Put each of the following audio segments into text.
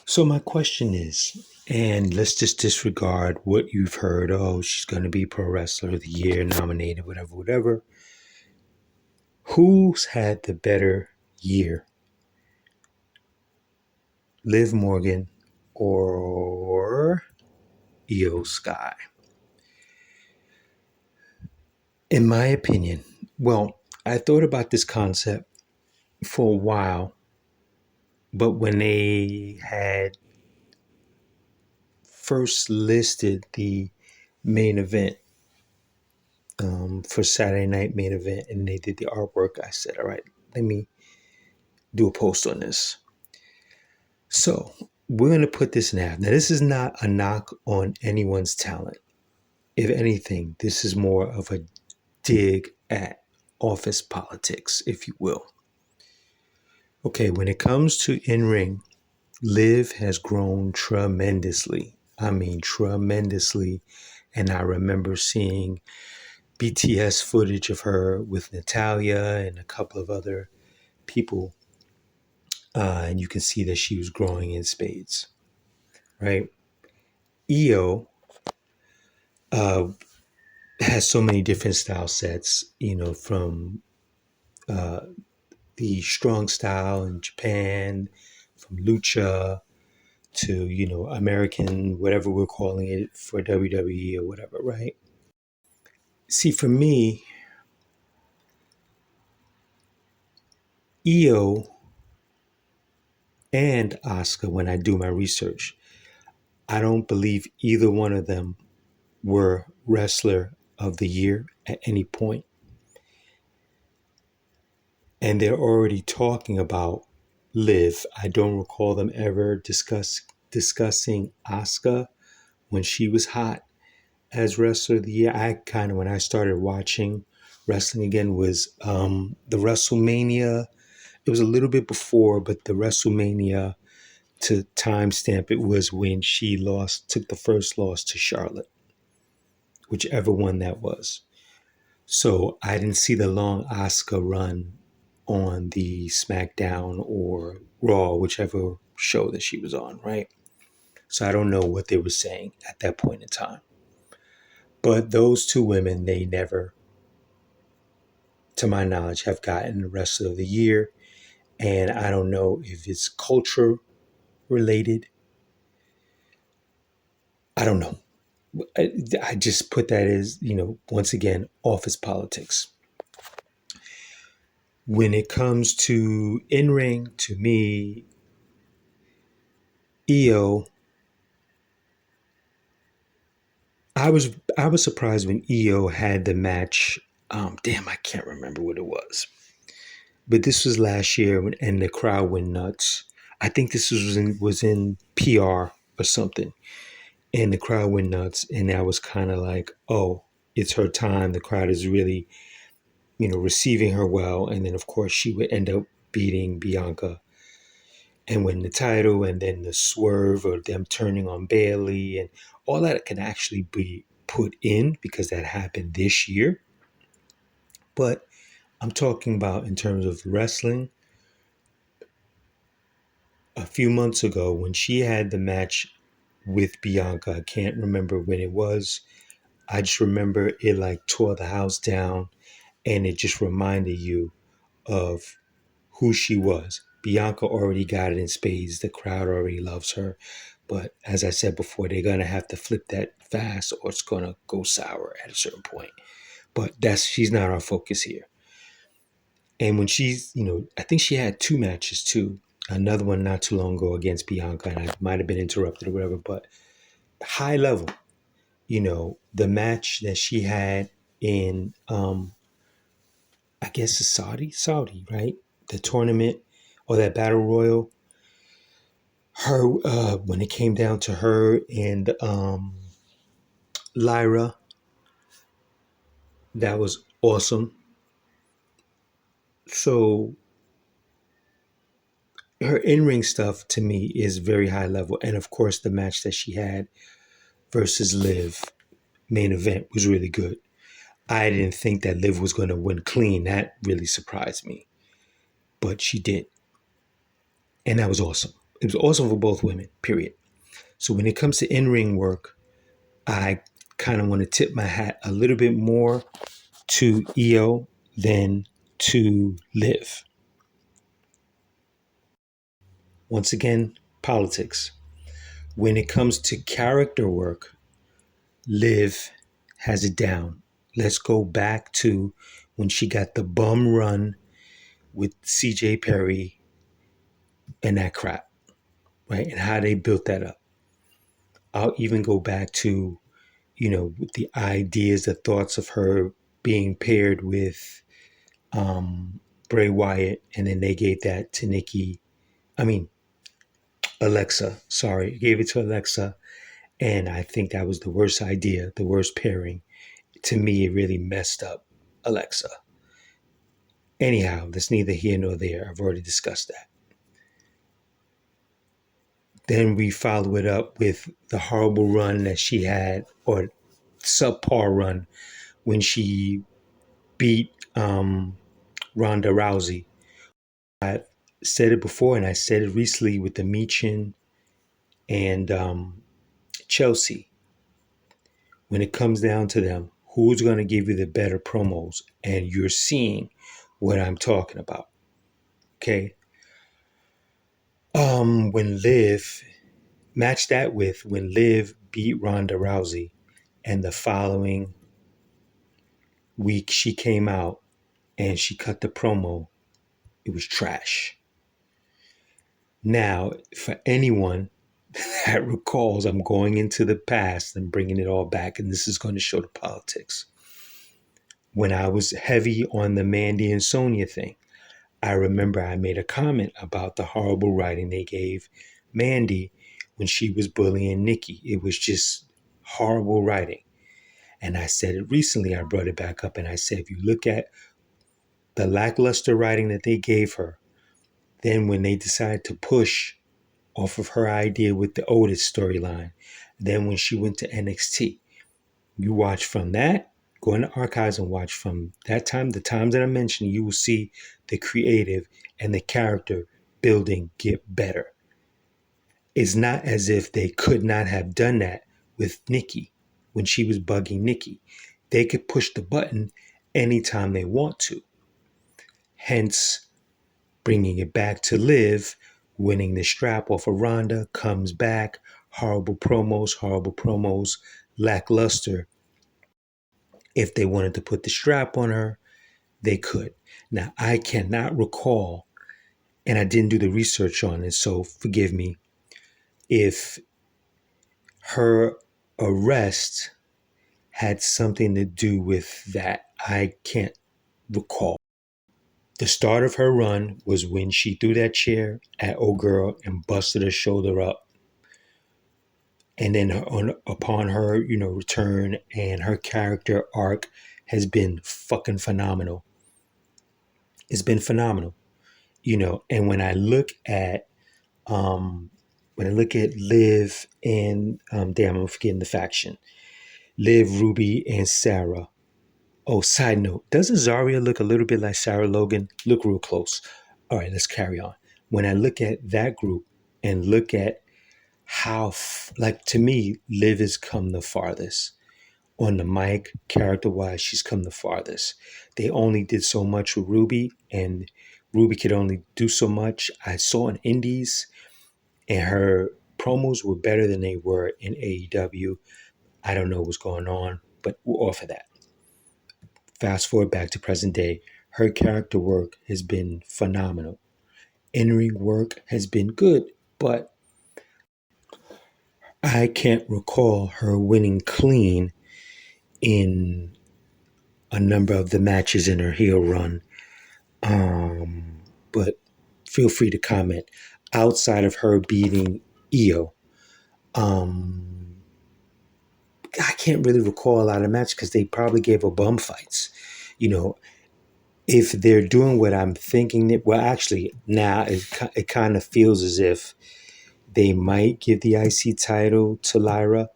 So my question is, and let's just disregard what you've heard. Oh, she's going to be Pro Wrestler of the Year nominated, whatever, whatever. Who's had the better year, Liv Morgan or Iyo Sky? In my opinion, well, I thought about this concept for a while, but when they had first listed the main event for Saturday night main event and they did the artwork, I said, all right, let me do a post on this. So we're going to put this now. Now, this is not a knock on anyone's talent. If anything, this is more of a dig at office politics, if you will. Okay, when it comes to in ring, Liv has grown tremendously. I mean, tremendously. And I remember seeing BTS footage of her with Natalia and a couple of other people. And you can see that she was growing in spades, right? Iyo uh, has so many different style sets, from uh, the strong style in Japan, from lucha to, American, whatever we're calling it for WWE or whatever, right? See, for me, Io and Asuka, when I do my research, I don't believe either one of them were wrestler of the year at any point. And they're already talking about Liv. I don't recall them ever discussing Asuka when she was hot as wrestler of the year. I kind of, when I started watching wrestling again, was the WrestleMania. It was a little bit before, but the WrestleMania to timestamp it was when she took the first loss to Charlotte, whichever one that was. So I didn't see the long Asuka run on the SmackDown or Raw, whichever show that she was on, right? So I don't know what they were saying at that point in time. But those two women, they never, to my knowledge, have gotten the rest of the year. And I don't know if it's culture related. I don't know. I just put that as, once again, office politics. When it comes to in ring, to me, Io, I was surprised when Io had the match. Damn, I can't remember what it was, but this was last year and the crowd went nuts. I think this was in PR or something, and the crowd went nuts, and I was kind of like, oh, it's her time. The crowd is really, receiving her well, and then of course she would end up beating Bianca and win the title, and then the swerve or them turning on Bailey, and all that can actually be put in because that happened this year. But I'm talking about in terms of wrestling. A few months ago, when she had the match with Bianca, I can't remember when it was. I just remember it like tore the house down, and it just reminded you of who she was. Bianca already got it in spades. The crowd already loves her. But as I said before, they're going to have to flip that fast or it's going to go sour at a certain point. But she's not our focus here. And when I think she had two matches too. Another one not too long ago against Bianca, and I might have been interrupted or whatever, but high level, the match that she had in, I guess it's Saudi, right? The tournament or that battle royal. Her, when it came down to her and Lyra, that was awesome. So her in-ring stuff to me is very high level, and of course the match that she had versus Liv main event was really good. I didn't think that Liv was going to win clean. That really surprised me, but she did, and that was awesome. It was awesome for both women, period. So when it comes to in-ring work, I kind of want to tip my hat a little bit more to Iyo than to Liv. Once again, politics. When it comes to character work, Liv has it down. Let's go back to when she got the bum run with CJ Perry and that crap, right? And how they built that up. I'll even go back to, with the ideas, the thoughts of her being paired with Bray Wyatt, and then they gave that to Nikki. I mean, Alexa. Sorry, gave it to Alexa, and I think that was the worst idea, the worst pairing. To me, it really messed up Alexa. Anyhow, that's neither here nor there. I've already discussed that. Then we follow it up with the horrible run that she had, or subpar run, when she beat Ronda Rousey. I said it before, and I said it recently with the Michin and Chelsea. When it comes down to them, who's going to give you the better promos? And you're seeing what I'm talking about. Okay. When Liv match that with when Liv beat Ronda Rousey, and the following week she came out and she cut the promo, it was trash. Now, for anyone that recalls, I'm going into the past and bringing it all back, and this is going to show the politics. When I was heavy on the Mandy and Sonya thing, I remember I made a comment about the horrible writing they gave Mandy when she was bullying Nikki. It was just horrible writing. And I said it recently, I brought it back up, and I said, if you look at the lackluster writing that they gave her, then when they decided to push off of her idea with the Otis storyline, then when she went to NXT, you watch from that, go in the archives and watch from that time, the times that I mentioned, you will see the creative and the character building get better. It's not as if they could not have done that with Nikki when she was bugging Nikki. They could push the button anytime they want to. Hence, bringing it back to Liv, winning the strap off of Ronda, comes back, horrible promos, lackluster. If they wanted to put the strap on her, they could. Now, I cannot recall, and I didn't do the research on it, so forgive me, if her arrest had something to do with that. I can't recall. The start of her run was when she threw that chair at old girl and busted her shoulder up. And then upon her, return, and her character arc has been fucking phenomenal. It's been phenomenal, And when I look at Liv and damn, I'm forgetting the faction, Liv, Ruby, and Sarah. Oh, side note, doesn't Zarya look a little bit like Sarah Logan? Look real close. All right, let's carry on. When I look at that group and look at how, to me, Liv has come the farthest. On the mic, character-wise, she's come the farthest. They only did so much with Ruby, and Ruby could only do so much. I saw in Indies, and her promos were better than they were in AEW. I don't know what's going on, but we're off of that. Fast forward back to present day, her character work has been phenomenal. In-ring work has been good, but I can't recall her winning clean in a number of the matches in her heel run. But feel free to comment. Outside of her beating Iyo, I can't really recall a lot of matches because they probably gave her bum fights. If they're doing what I'm thinking, actually, now it kind of feels as if they might give the IC title to Lyra.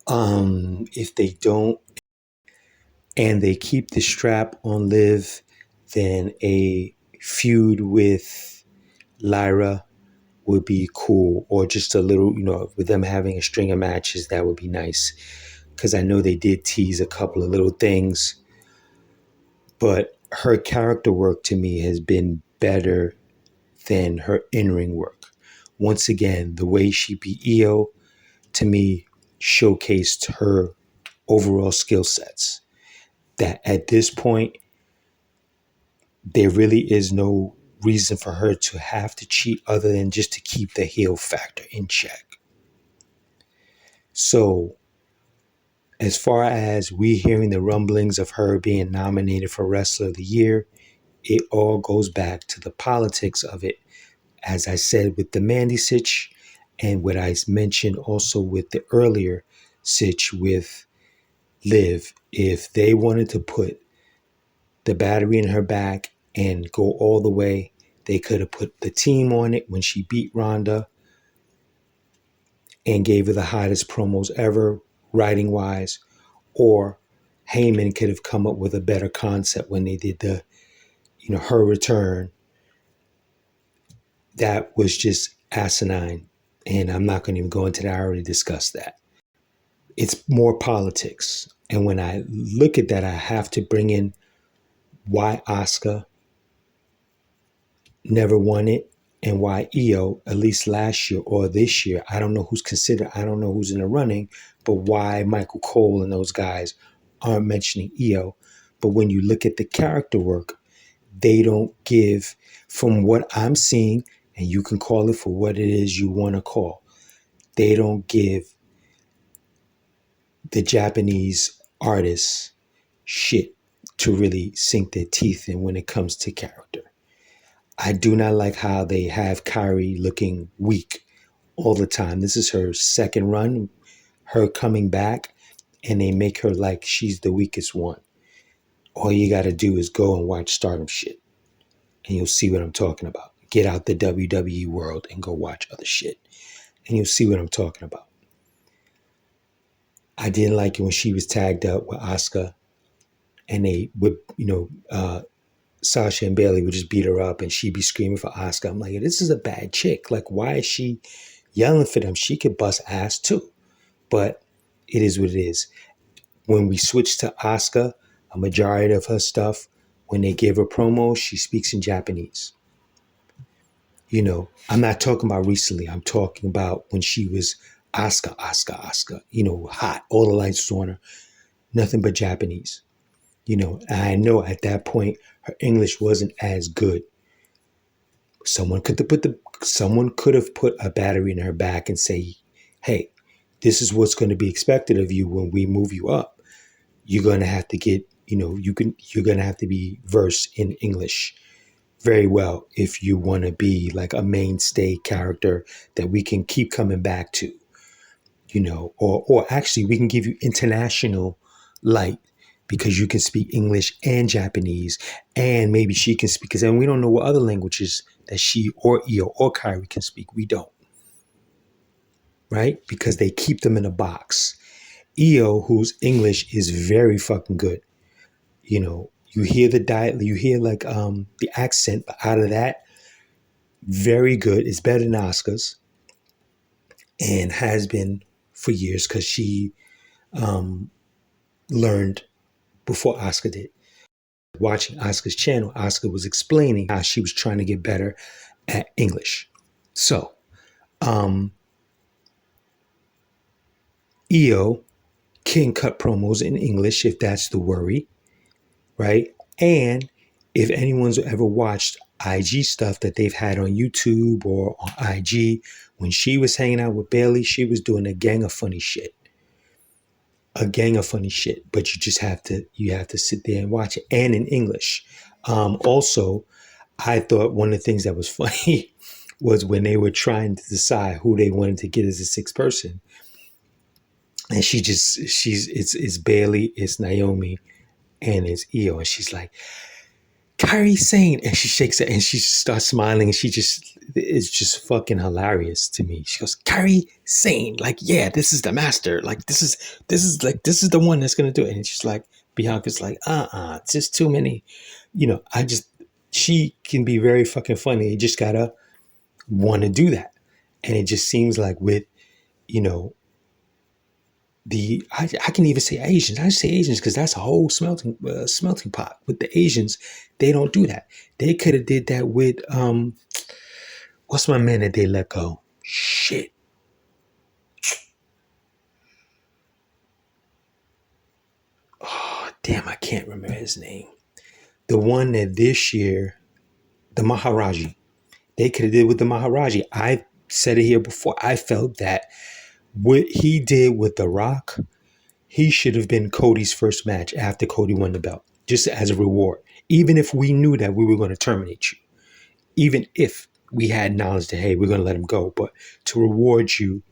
If they don't, and they keep the strap on Liv, then a feud with Lyra would be cool, or just a little, with them having a string of matches, that would be nice. Because I know they did tease a couple of little things, but her character work to me has been better than her in-ring work. Once again, the way she beat Iyo, to me, showcased her overall skill sets. That at this point, there really is no reason for her to have to cheat other than just to keep the heel factor in check. So, as far as we hearing the rumblings of her being nominated for Wrestler of the Year, it all goes back to the politics of it. As I said with the Mandy sitch, and what I mentioned also with the earlier sitch with Liv, if they wanted to put the battery in her back and go all the way, they could have put the team on it when she beat Ronda and gave her the hottest promos ever, writing wise, or Heyman could have come up with a better concept when they did her return. That was just asinine. And I'm not going to even go into that. I already discussed that. It's more politics. And when I look at that, I have to bring in why Asuka never won it and why Iyo, at least last year or this year, I don't know who's considered, I don't know who's in the running, but why Michael Cole and those guys aren't mentioning Iyo. But when you look at the character work, they don't give, from what I'm seeing, and you can call it for what it is you want to call, they don't give the Japanese artists shit to really sink their teeth in when it comes to character. I do not like how they have Kairi looking weak all the time. This is her second run, her coming back, and they make her like she's the weakest one. All you got to do is go and watch Stardom shit, and you'll see what I'm talking about. Get out the WWE world and go watch other shit, and you'll see what I'm talking about. I didn't like it when she was tagged up with Asuka, and they would, Sasha and Bailey would just beat her up, and she'd be screaming for Asuka. I'm like, this is a bad chick. Like, why is she yelling for them? She could bust ass too, but it is what it is. When we switch to Asuka, a majority of her stuff, when they give her promos, she speaks in Japanese. I'm not talking about recently. I'm talking about when she was Asuka, hot. All the lights was on her. Nothing but Japanese. I know at that point her English wasn't as good. Someone could have put a battery in her back and say, "Hey, this is what's going to be expected of you when we move you up. You're going to have to get, you're going to have to be versed in English very well if you want to be like a mainstay character that we can keep coming back to, or actually we can give you international light because you can speak English and Japanese, and maybe she can speak, because then we don't know what other languages that she or Iyo or Kairi can speak. We don't, right? Because they keep them in a box. Iyo, whose English is very fucking good, you hear the dialect, you hear like the accent, but out of that, very good. It's better than Asuka's, and has been for years because she learned before Asuka did. Watching Asuka's channel, Asuka was explaining how she was trying to get better at English. So, Iyo can cut promos in English if that's the worry, right? And if anyone's ever watched IG stuff that they've had on YouTube or on IG, when she was hanging out with Bailey, she was doing a gang of funny shit. But you just have to sit there and watch it, and in English. Also, I thought one of the things that was funny was when they were trying to decide who they wanted to get as a sixth person, and it's Bailey, it's Naomi, and it's Iyo, and she's like, Kairi Sane, and she shakes it and she starts smiling, and it's just fucking hilarious to me. She goes, Kairi Sane, like, yeah, this is the master, like this is the one that's gonna do it. And she's like, Bianca's like, it's just too many, she can be very fucking funny. You just gotta want to do that. And it just seems like with, you know, I can even say Asians. I say Asians because that's a whole smelting pot. With the Asians, they don't do that. They could have did that with what's my man that they let go? Shit. Oh damn, I can't remember his name. The one that this year, the Maharaji. They could have did with the Maharaji. I said it here before. I felt that what he did with The Rock, he should have been Cody's first match after Cody won the belt, just as a reward. Even if we knew that we were going to terminate you, even if we had knowledge that, hey, we're going to let him go, but to reward you,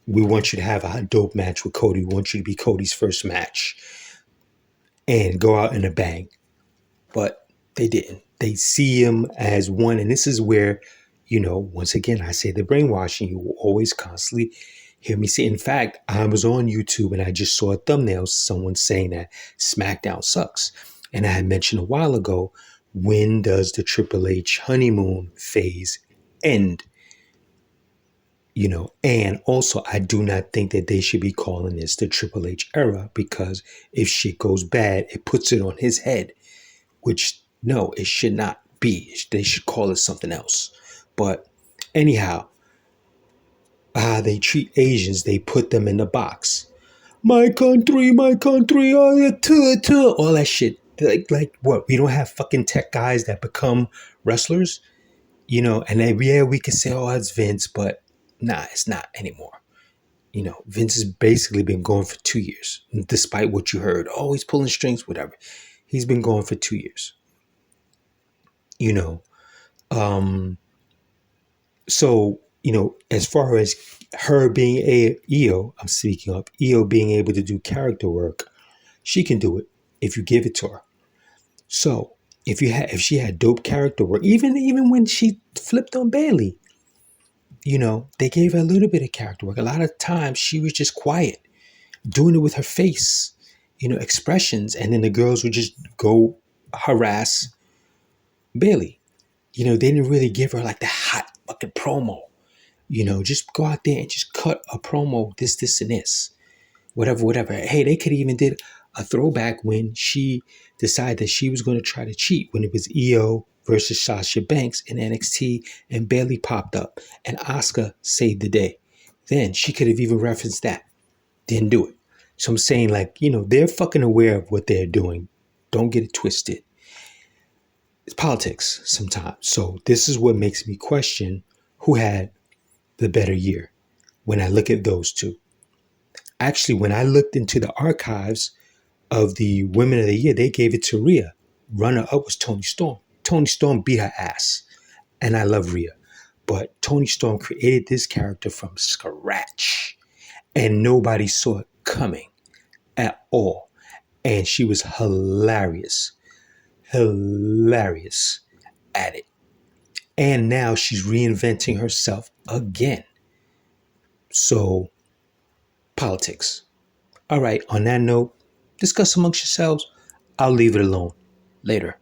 we want you to have a dope match with Cody. We want you to be Cody's first match and go out in a bang. But they didn't. They see him as one. And this is where, once again, I say the brainwashing. You will always constantly hear me say. In fact, I was on YouTube and I just saw a thumbnail, someone saying that SmackDown sucks. And I had mentioned a while ago, when does the Triple H honeymoon phase end? And also I do not think that they should be calling this the Triple H era, because if shit goes bad, it puts it on his head, which no, it should not be. They should call it something else. But anyhow, they treat Asians, they put them in the box. My country, all that shit. Like what? We don't have fucking tech guys that become wrestlers, and then, yeah, we could say, oh, it's Vince, but nah, it's not anymore. Vince has basically been going for 2 years, despite what you heard. Oh, he's pulling strings, whatever. He's been going for 2 years. So, as far as her being Iyo, I'm speaking of Iyo being able to do character work, she can do it if you give it to her. So if she had dope character work, even when she flipped on Bailey, they gave her a little bit of character work. A lot of times she was just quiet, doing it with her face, expressions, and then the girls would just go harass Bailey. They didn't really give her like the hot fucking promo. Just go out there and just cut a promo, this, and this. Whatever. Hey, they could even did a throwback when she decided that she was going to try to cheat, when it was Iyo versus Sasha Banks in NXT and Bailey popped up and Asuka saved the day. Then she could have even referenced that. Didn't do it. So I'm saying, like, they're fucking aware of what they're doing. Don't get it twisted. It's politics sometimes. So this is what makes me question who had the better year when I look at those two. Actually, when I looked into the archives of the Women of the Year, they gave it to Rhea. Runner up was Toni Storm. Toni Storm beat her ass. And I love Rhea. But Toni Storm created this character from scratch. And nobody saw it coming at all. And she was hilarious at it. And now she's reinventing herself again. So, politics. All right, on that note, discuss amongst yourselves. I'll leave it alone. Later.